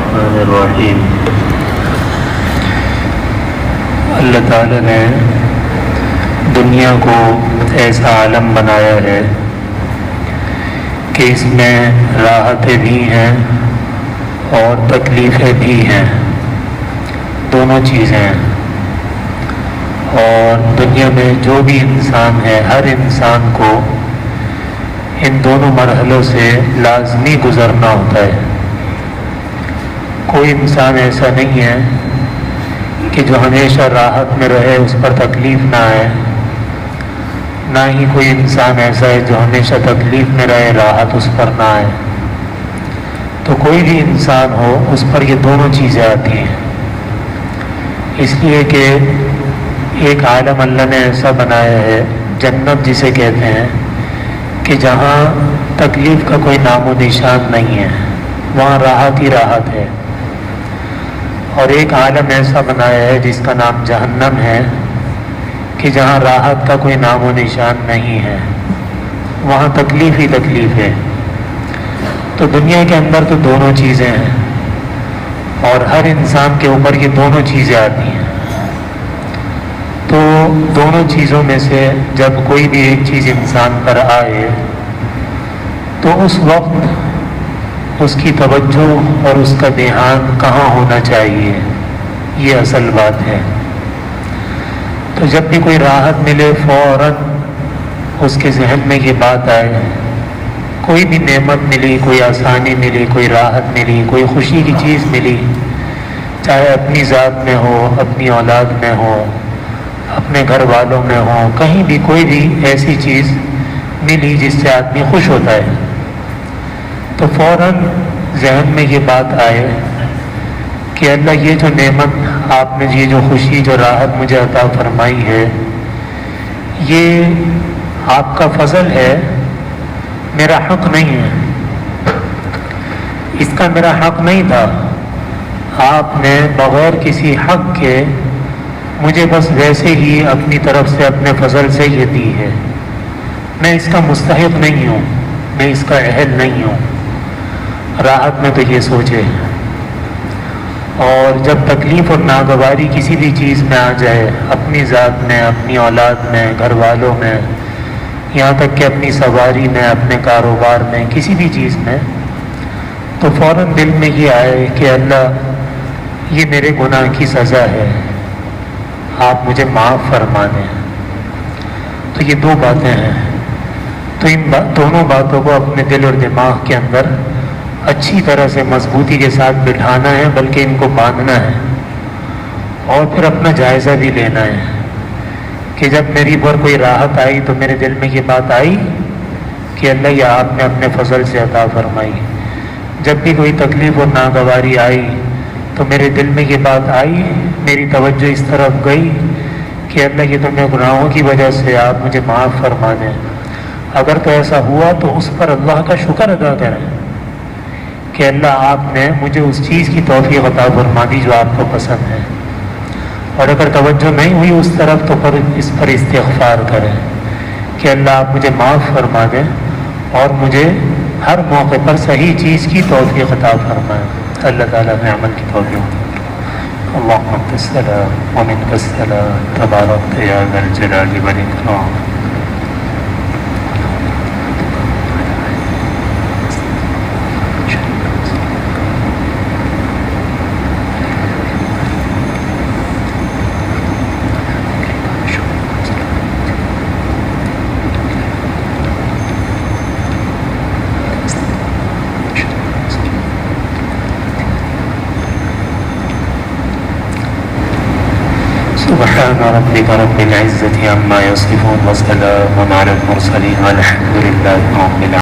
الرحمن الرحیم۔ اللہ تعالیٰ نے دنیا کو ایسا عالم بنایا ہے کہ اس میں راحتیں بھی ہیں اور تکلیفیں بھی ہیں، دونوں چیزیں ہیں۔ اور دنیا میں جو بھی انسان ہے، ہر انسان کو ان دونوں مرحلوں سے لازمی گزرنا ہوتا ہے۔ کوئی انسان ایسا نہیں ہے کہ جو ہمیشہ راحت میں رہے، اس پر تکلیف نہ آئے، نہ ہی کوئی انسان ایسا ہے جو ہمیشہ تکلیف میں رہے، راحت اس پر نہ آئے۔ تو کوئی بھی انسان ہو، اس پر یہ دونوں چیزیں آتی ہیں، اس لیے کہ ایک عالم اللہ نے ایسا بنایا ہے، جنت جسے کہتے ہیں، کہ جہاں تکلیف کا کوئی نام و نشان نہیں ہے، وہاں راحت ہی راحت ہے۔ اور ایک عالم ایسا بنایا ہے جس کا نام جہنم ہے، کہ جہاں راحت کا کوئی نام و نشان نہیں ہے، وہاں تکلیف ہی تکلیف ہے۔ تو دنیا کے اندر تو دونوں چیزیں ہیں، اور ہر انسان کے اوپر یہ دونوں چیزیں آتی ہیں۔ تو دونوں چیزوں میں سے جب کوئی بھی ایک چیز انسان پر آئے تو اس وقت اس کی توجہ اور اس کا دھیان کہاں ہونا چاہیے، یہ اصل بات ہے۔ تو جب بھی کوئی راحت ملے، فوراً اس کے ذہن میں یہ بات آئے، کوئی بھی نعمت ملی، کوئی آسانی ملی، کوئی راحت ملی، کوئی خوشی کی چیز ملی، چاہے اپنی ذات میں ہو، اپنی اولاد میں ہو، اپنے گھر والوں میں ہو، کہیں بھی کوئی بھی ایسی چیز ملی جس سے آدمی خوش ہوتا ہے، تو فوراً ذہن میں یہ بات آئے کہ اللہ، یہ جو نعمت آپ نے، یہ جو خوشی، جو راحت مجھے عطا فرمائی ہے، یہ آپ کا فضل ہے، میرا حق نہیں ہے، اس کا میرا حق نہیں تھا۔ آپ نے بغیر کسی حق کے مجھے بس ویسے ہی اپنی طرف سے، اپنے فضل سے یہ دی ہے، میں اس کا مستحق نہیں ہوں، میں اس کا اہل نہیں ہوں۔ راحت میں تو یہ سوچے، اور جب تکلیف اور ناگواری کسی بھی چیز میں آ جائے، اپنی ذات میں، اپنی اولاد میں، گھر والوں میں، یہاں تک کہ اپنی سواری میں، اپنے کاروبار میں، کسی بھی چیز میں، تو فوراً دل میں یہ آئے کہ اللہ، یہ میرے گناہ کی سزا ہے، آپ مجھے معاف فرما دیں۔ تو یہ دو باتیں ہیں، تو ان دونوں باتوں کو اپنے دل اور دماغ کے اندر اچھی طرح سے مضبوطی کے ساتھ بٹھانا ہے، بلکہ ان کو باندھنا ہے، اور پھر اپنا جائزہ بھی لینا ہے کہ جب میری پر کوئی راحت آئی تو میرے دل میں یہ بات آئی کہ اللہ، یہ آپ نے اپنے فضل سے عطا فرمائی۔ جب بھی کوئی تکلیف اور ناگواری آئی تو میرے دل میں یہ بات آئی، میری توجہ اس طرف گئی کہ اللہ، یہ تو میں گناہوں کی وجہ سے، آپ مجھے معاف فرما دیں۔ اگر تو ایسا ہوا تو اس پر اللہ کا شکر ادا کریں کہ اللہ، آپ نے مجھے اس چیز کی توفیق عطا فرما دی جو آپ کو پسند ہے۔ اور اگر توجہ نہیں ہوئی اس طرف تو پھر اس پر استغفار کریں کہ اللہ، آپ مجھے معاف فرما دیں اور مجھے ہر موقع پر صحیح چیز کی توفیق عطا فرمائیں۔ اللہ تعالیٰ نے عمل کی توفیق۔ اللہم انت السلام ومنک السلام تبارکت یا ذا الجلال والاکرام۔ سبحان ربك رب العزة عما يصفون وسلام على المرسلين والحمد لله رب العالمين۔